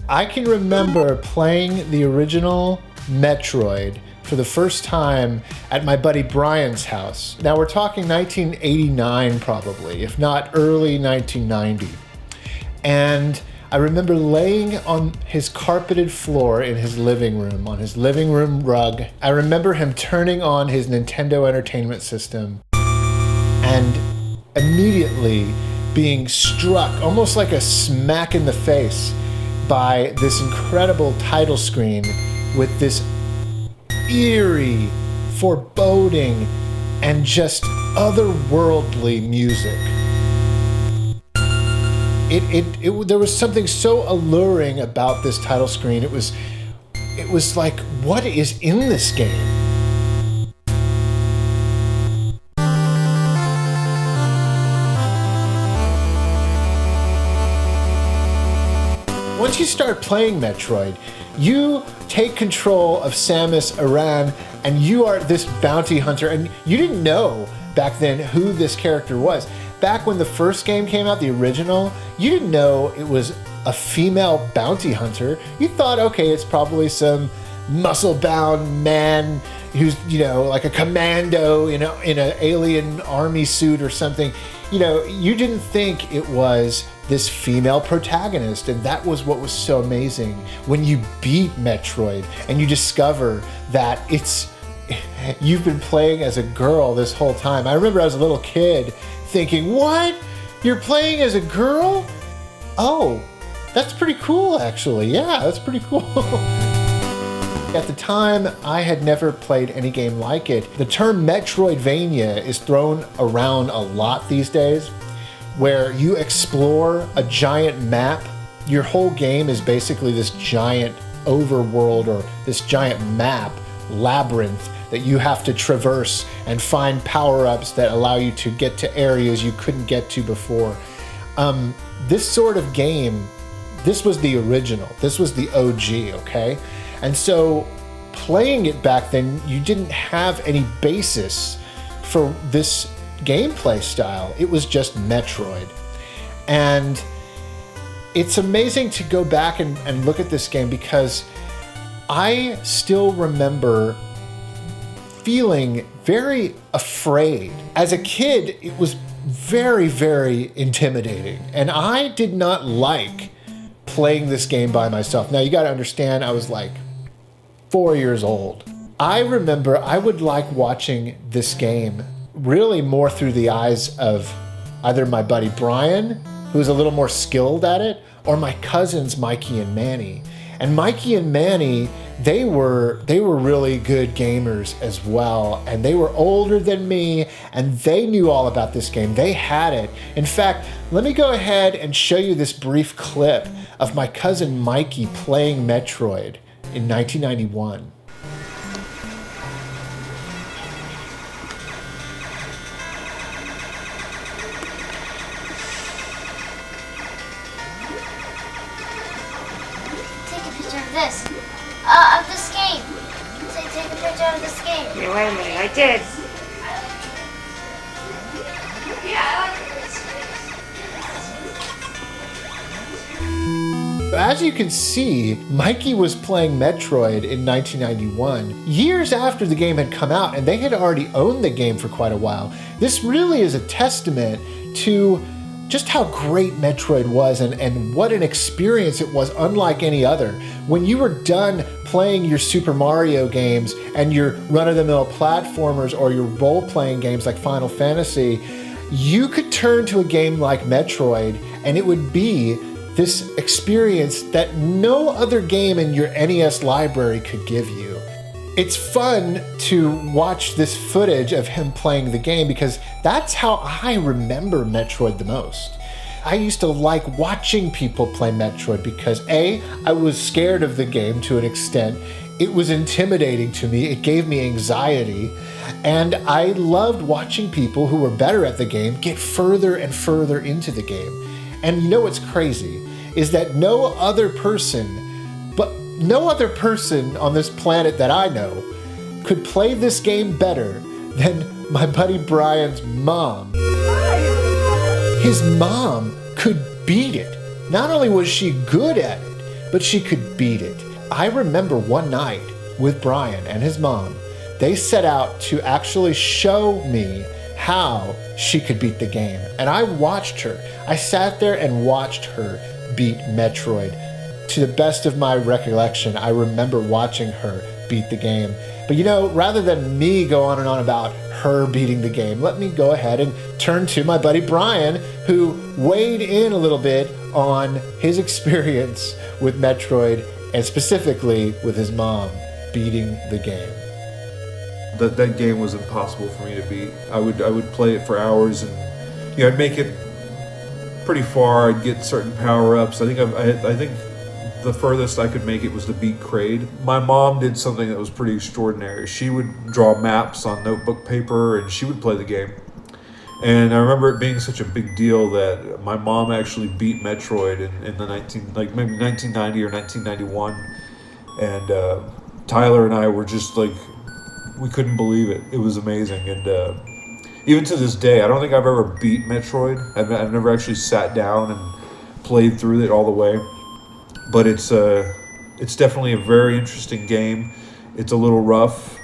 I can remember playing the original Metroid for the first time at my buddy Brian's house. Now we're talking 1989 probably, if not early 1990. And I remember laying on his carpeted floor in his living room, on his living room rug. I remember him turning on his Nintendo Entertainment System and immediately being struck, almost like a smack in the face, by this incredible title screen with this eerie, foreboding, and just otherworldly music. There was something so alluring about this title screen. It was like, what is in this game? Once you start playing Metroid, you take control of Samus Aran, and you are this bounty hunter, and you didn't know back then who this character was. Back when the first game came out, the original, you didn't know it was a female bounty hunter. You thought, okay, it's probably some muscle-bound man who's, like a commando, in an alien army suit or something. You didn't think it was this female protagonist, and that was what was so amazing when you beat Metroid and you discover that you've been playing as a girl this whole time. I remember as a little kid thinking, what? You're playing as a girl? Oh, that's pretty cool, actually. Yeah, that's pretty cool. At the time, I had never played any game like it. The term Metroidvania is thrown around a lot these days, where you explore a giant map. Your whole game is basically this giant overworld, or this giant map labyrinth that you have to traverse and find power-ups that allow you to get to areas you couldn't get to before. This sort of game, this was the original. This was the OG, okay? And so playing it back then, you didn't have any basis for this gameplay style. It was just Metroid. And it's amazing to go back and look at this game, because I still remember feeling very afraid. As a kid, it was very, very intimidating, and I did not like playing this game by myself. Now, you got to understand, I was like 4 years old. I remember I would like watching this game really more through the eyes of either my buddy Brian, who's a little more skilled at it, or my cousins Mikey and Manny. And Mikey and Manny, they were really good gamers as well, and they were older than me, and they knew all about this game. They had it. In fact, let me go ahead and show you this brief clip of my cousin Mikey playing Metroid in 1991. This. Of this game. Take a picture of this game. Yeah, wait a minute, I did. As you can see, Mikey was playing Metroid in 1991, years after the game had come out, and they had already owned the game for quite a while. This really is a testament to just how great Metroid was, and what an experience it was, unlike any other. When you were done playing your Super Mario games and your run-of-the-mill platformers or your role-playing games like Final Fantasy, you could turn to a game like Metroid, and it would be this experience that no other game in your NES library could give you. It's fun to watch this footage of him playing the game, because that's how I remember Metroid the most. I used to like watching people play Metroid because A, I was scared of the game to an extent. It was intimidating to me. It gave me anxiety. And I loved watching people who were better at the game get further and further into the game. And you know what's crazy is that no other person on this planet that I know could play this game better than my buddy Brian's mom. His mom could beat it. Not only was she good at it, but she could beat it. I remember one night with Brian and his mom, they set out to actually show me how she could beat the game. And I watched her. I sat there and watched her beat Metroid. To the best of my recollection, I remember watching her beat the game. But you know, rather than me go on and on about her beating the game, let me go ahead and turn to my buddy Brian, who weighed in a little bit on his experience with Metroid, and specifically with his mom beating the game. That game was impossible for me to beat. I would play it for hours, and I'd make it pretty far. I'd get certain power-ups. I think the furthest I could make it was to beat Kraid. My mom did something that was pretty extraordinary. She would draw maps on notebook paper, and she would play the game. And I remember it being such a big deal that my mom actually beat Metroid in the maybe 1990 or 1991. And Tyler and I were just like, we couldn't believe it. It was amazing. And even to this day, I don't think I've ever beat Metroid. I've never actually sat down and played through it all the way. But it's definitely a very interesting game. It's a little rough.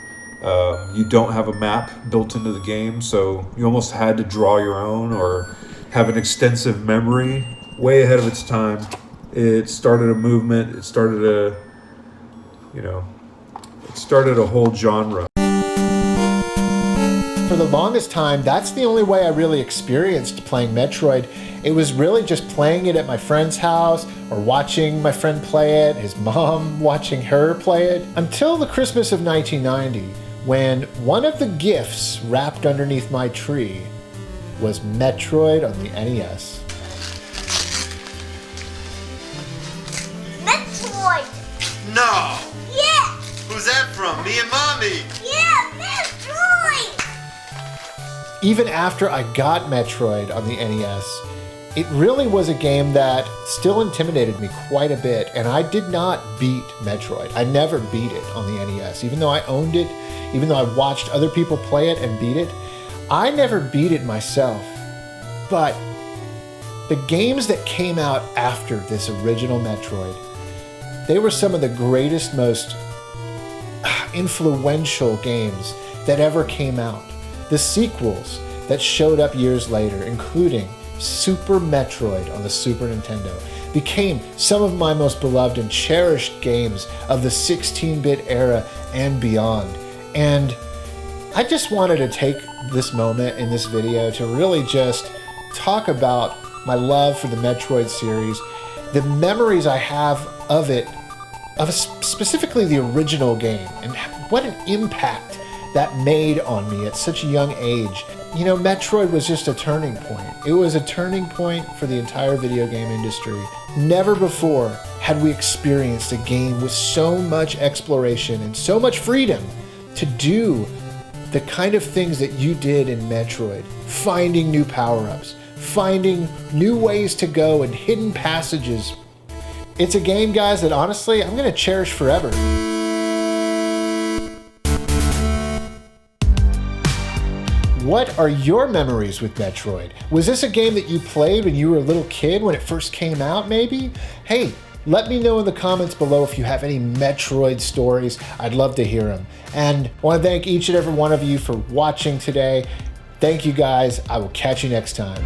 You don't have a map built into the game, so you almost had to draw your own or have an extensive memory. Way ahead of its time. It started a movement. It started a whole genre. For the longest time, that's the only way I really experienced playing Metroid. It was really just playing it at my friend's house or watching my friend play it, his mom watching her play it, until the Christmas of 1990, when one of the gifts wrapped underneath my tree was Metroid on the NES. Metroid! No! Yeah! Who's that from? Me and Mommy! Yeah, Metroid! Even after I got Metroid on the NES, it really was a game that still intimidated me quite a bit, and I did not beat Metroid. I never beat it on the NES. Even though I owned it, even though I watched other people play it and beat it, I never beat it myself. But the games that came out after this original Metroid, they were some of the greatest, most influential games that ever came out. The sequels that showed up years later, including Super Metroid on the Super Nintendo, became some of my most beloved and cherished games of the 16-bit era and beyond. And I just wanted to take this moment in this video to really just talk about my love for the Metroid series, the memories I have of it, of specifically the original game, and what an impact that made on me at such a young age. You know, Metroid was just a turning point. It was a turning point for the entire video game industry. Never before had we experienced a game with so much exploration and so much freedom to do the kind of things that you did in Metroid. Finding new power-ups, finding new ways to go and hidden passages. It's a game, guys, that honestly I'm going to cherish forever. What are your memories with Metroid? Was this a game that you played when you were a little kid, when it first came out, maybe? Hey, let me know in the comments below if you have any Metroid stories. I'd love to hear them. And I want to thank each and every one of you for watching today. Thank you, guys. I will catch you next time.